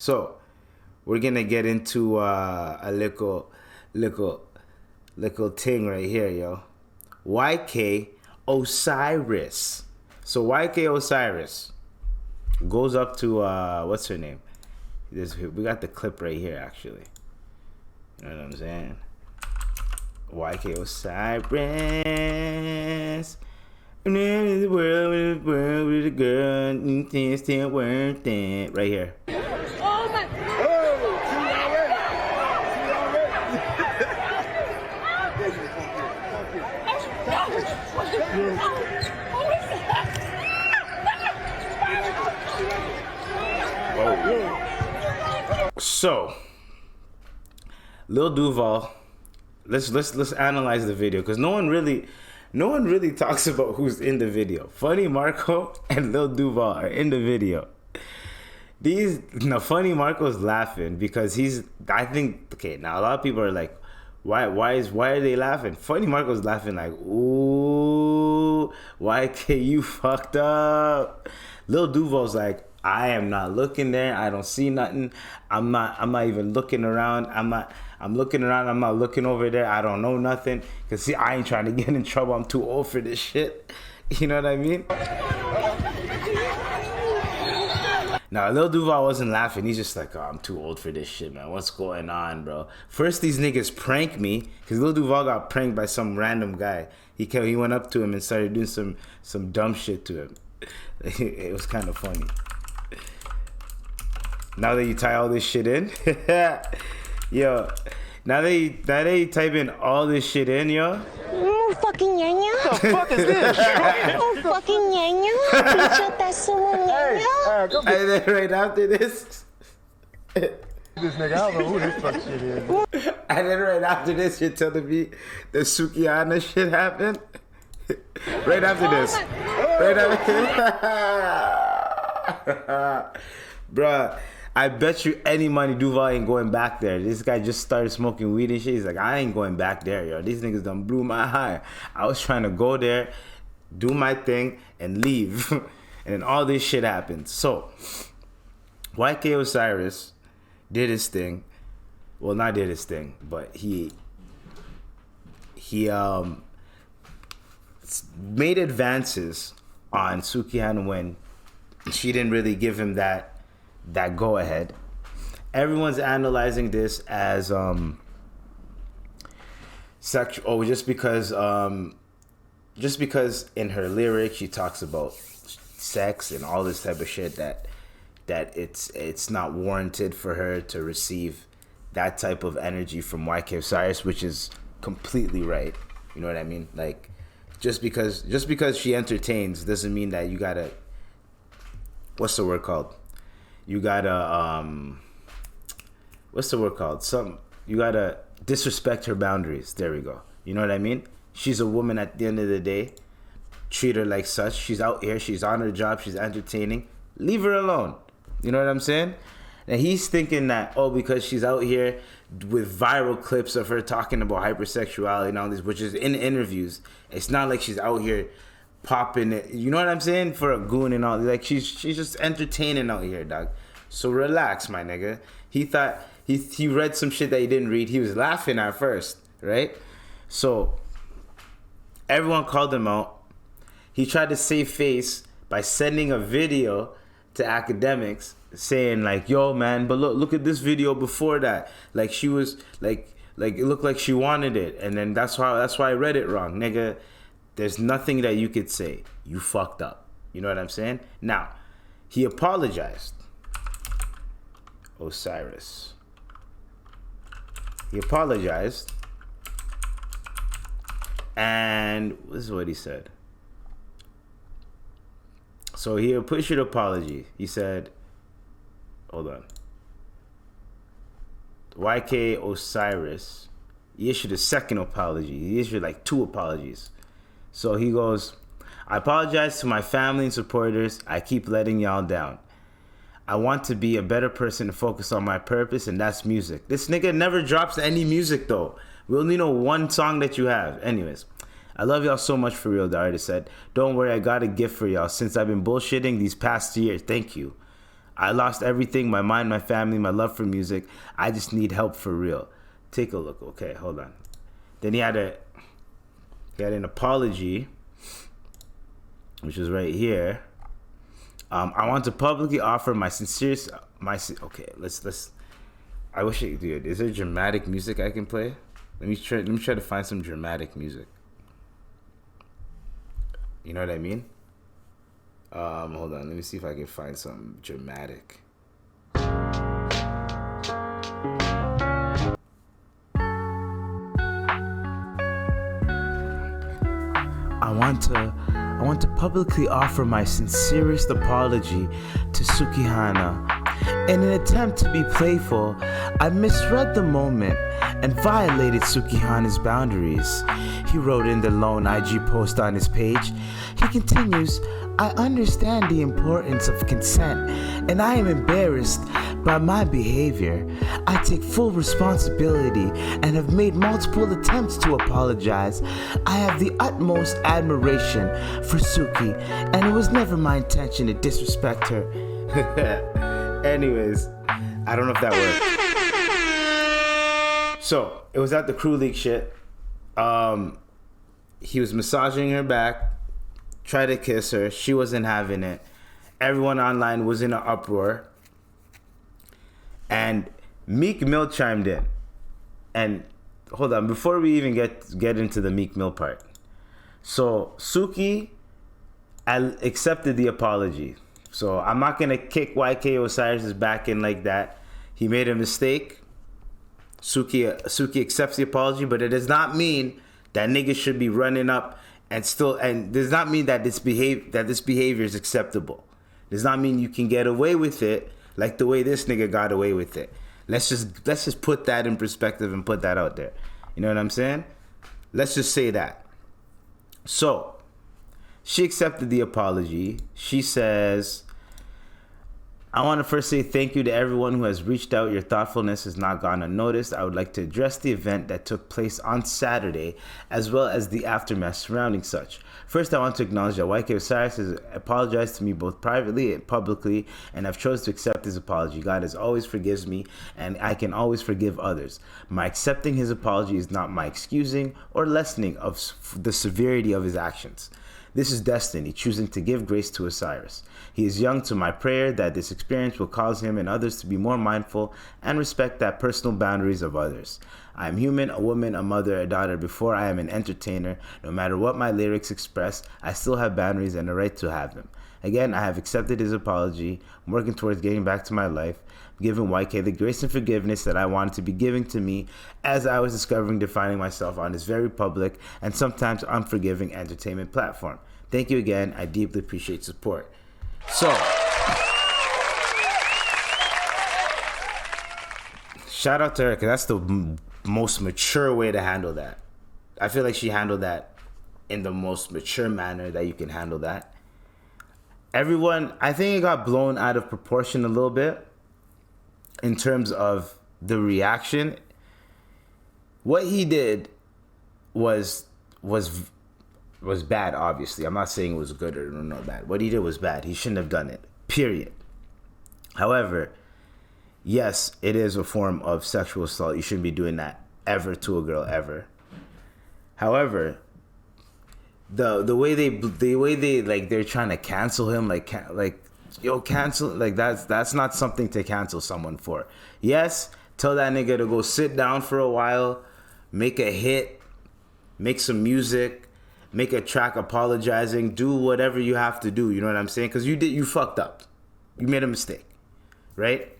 So we're gonna get into a little thing right here, yo. YK Osiris. So YK Osiris goes up to what's her name? We got the clip right here, actually. You know what I'm saying? YK Osiris. And then in the world with a girl, it's still worth it. Right here. Oh my! So, Lil Duval, let's analyze the video, because no one really talks about who's in the video. Funny Marco and Lil Duval are in the video. Funny Marco's laughing because I think, okay, now a lot of people are like, why are they laughing? Funny Marco's laughing like, ooh, YK, you fucked up. Lil Duval's like, I am not looking there. I don't see nothing. I'm not even looking around. I'm looking around. I'm not looking over there. I don't know nothing. Cause see, I ain't trying to get in trouble. I'm too old for this shit. You know what I mean? Now, Lil Duval wasn't laughing. He's just like, oh, I'm too old for this shit, man. What's going on, bro? First, these niggas prank me, because Lil Duval got pranked by some random guy. He went up to him and started doing some dumb shit to him. It was kind of funny. Now that you tie all this shit in, yo, now that you type in all this shit in, yo. Fucking ñaña. What the fuck is this? Fucking ñaña. Pichota sumo ñaña. And then right after this, This nigga, I don't know who this fuck shit is. and then right after this, you're telling me the sukihana shit happened. Right after this, bruh. I bet you any money Duval ain't going back there. This guy just started smoking weed and shit. He's like, I ain't going back there, yo. These niggas done blew my high. I was trying to go there, do my thing, and leave. And then all this shit happened. So, YK Osiris did his thing. Well, not did his thing, but he made advances on Sukihana when she didn't really give him that go ahead. Everyone's analyzing this as sexual. Oh, just because in her lyrics she talks about sex and all this type of shit that it's not warranted for her to receive that type of energy from YK Osiris, which is completely right. You know what I mean? Like, just because she entertains doesn't mean that you gotta, what's the word called? You gotta what's the word called? You gotta disrespect her boundaries. There we go. You know what I mean? She's a woman at the end of the day. Treat her like such. She's out here. She's on her job. She's entertaining. Leave her alone. You know what I'm saying? And he's thinking that, oh, because she's out here with viral clips of her talking about hypersexuality and all this, which is in interviews. It's not like she's out here popping it, you know what I'm saying, for a goon and all. Like, she's just entertaining out here, dog. So relax, my nigga. He thought he read some shit that he didn't read. He was laughing at first, right? So everyone called him out. He tried to save face by sending a video to academics saying like, yo, man, but look at this video before that. Like, she was like it looked like she wanted it, and then that's why I read it wrong, nigga. There's nothing that you could say. You fucked up. You know what I'm saying? Now, he apologized. Osiris. He apologized. And this is what he said. So he issued an apology. He said, hold on. YK Osiris. He issued a second apology. He issued like 2 apologies. So he goes, I apologize to my family and supporters. I keep letting y'all down. I want to be a better person and focus on my purpose, and that's music. This nigga never drops any music, though. We only know one song that you have. Anyways, I love y'all so much, for real, the artist said. Don't worry, I got a gift for y'all. Since I've been bullshitting these past years, thank you. I lost everything, my mind, my family, my love for music. I just need help for real. Take a look. Okay, hold on. Then he had an apology, which is right here. I want to publicly offer my sincerest, okay, let's, I wish I could do it. Is there dramatic music I can play? Let me try to find some dramatic music. You know what I mean? Hold on, let me see if I can find something dramatic. I want to publicly offer my sincerest apology to Sukihana. In an attempt to be playful, I misread the moment and violated Sukihana's boundaries. He wrote in the lone IG post on his page. He continues, I understand the importance of consent and I am embarrassed by my behavior. I take full responsibility and have made multiple attempts to apologize. I have the utmost admiration for Suki and it was never my intention to disrespect her. Anyways, I don't know if that worked. So, it was at the Crew League shit. He was massaging her back, tried to kiss her. She wasn't having it. Everyone online was in an uproar. And Meek Mill chimed in. And hold on, before we even get into the Meek Mill part. So, Suki accepted the apology. So, I'm not going to kick YK Osiris back in like that. He made a mistake. Suki accepts the apology, but it does not mean that niggas should be running up and does not mean that this behavior is acceptable. Does not mean you can get away with it like the way this nigga got away with it. Let's just put that in perspective and put that out there. You know what I'm saying? Let's just say that. So, she accepted the apology. She says, I want to first say thank you to everyone who has reached out. Your thoughtfulness has not gone unnoticed. I would like to address the event that took place on Saturday, as well as the aftermath surrounding such. First, I want to acknowledge that YK Osiris has apologized to me both privately and publicly, and I've chosen to accept his apology. God has always forgives me, and I can always forgive others. My accepting his apology is not my excusing or lessening of the severity of his actions. This is destiny, choosing to give grace to Osiris. He is young, to my prayer that this experience will cause him and others to be more mindful and respect that personal boundaries of others. I am human, a woman, a mother, a daughter. Before I am an entertainer, no matter what my lyrics express, I still have boundaries and a right to have them. Again, I have accepted his apology. I'm working towards getting back to my life, giving YK the grace and forgiveness that I wanted to be giving to me as I was discovering defining myself on this very public and sometimes unforgiving entertainment platform. Thank you again. I deeply appreciate support. So, shout out to her, because that's the most mature way to handle that. I feel like she handled that in the most mature manner that you can handle that. Everyone, I think it got blown out of proportion a little bit in terms of the reaction. What he did was bad, obviously. I'm not saying it was good or no bad. What he did was bad. He shouldn't have done it, period. However, yes, it is a form of sexual assault. You shouldn't be doing that ever to a girl, ever. However, the way they like, they're trying to cancel him, like cancel, like that's not something to cancel someone for. Yes, tell that nigga to go sit down for a while, make a hit, make some music, make a track apologizing, do whatever you have to do. You know what I'm saying? Because you fucked up, you made a mistake, right?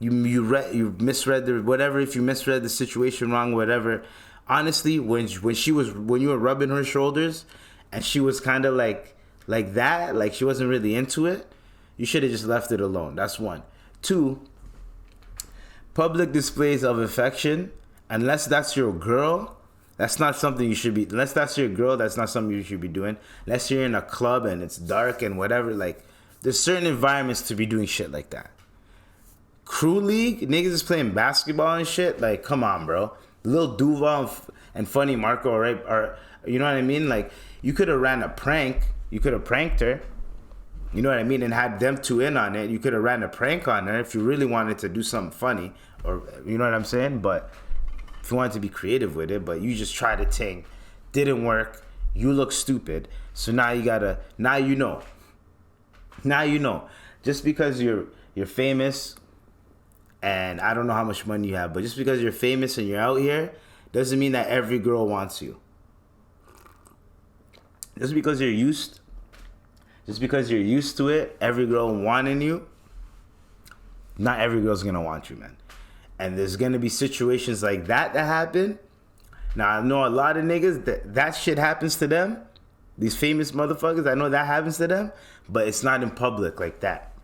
You misread the whatever. If you misread the situation wrong, whatever. Honestly, when you were rubbing her shoulders, and she was kind of like that, like she wasn't really into it, you should have just left it alone. That's one. Two, public displays of affection, unless that's your girl, that's not something you should be. Unless that's your girl, that's not something you should be doing. Unless you're in a club and it's dark and whatever, like there's certain environments to be doing shit like that. Crew League, niggas is playing basketball and shit. Like, come on, bro. Lil Duval and Funny Marco, right? Or you know what I mean? Like, you could have ran a prank. You could have pranked her. You know what I mean? And had them two in on it. You could have ran a prank on her if you really wanted to do something funny, or you know what I'm saying? But if you wanted to be creative with it, but you just tried a thing, didn't work. You look stupid. So now you gotta. Now you know. Now you know. Just because you're famous, and I don't know how much money you have, but just because you're famous and you're out here, doesn't mean that every girl wants you. Just because you're used to it, every girl wanting you, not every girl's gonna want you, man. And there's gonna be situations like that happen. Now I know a lot of niggas that shit happens to them. These famous motherfuckers, I know that happens to them, but it's not in public like that.